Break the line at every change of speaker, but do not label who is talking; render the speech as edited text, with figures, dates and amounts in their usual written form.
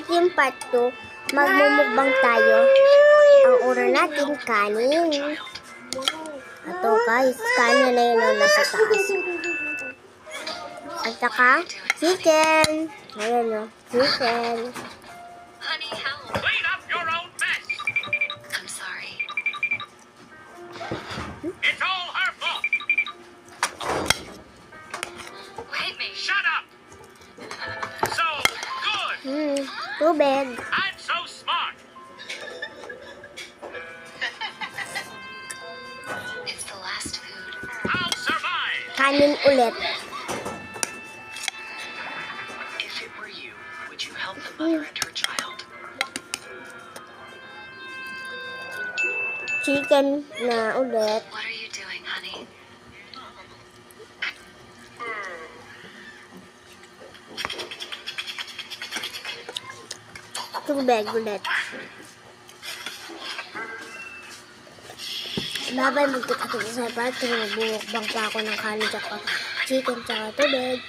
ito yung part 2. Magmumukbang tayo. Ang order natin, kanin. Ito guys, kanin na yun ang nasa taas. At saka, chicken. Ayan o, chicken.
Honey, help. Clean up your own mess. I'm sorry. It's all her fault. Wait me. Shut up. So good.
Tubig.
I'm so smart. It's the last food. I'll survive.
Kanin ulit.
If it were you, would you help the mother and her child?
Chicken na ulit.
What are you doing, honey?
Tubig ulit. Babay, magkita sa part. Magbumukbang pa ako ng kanin tsaka chicken tsaka tubig.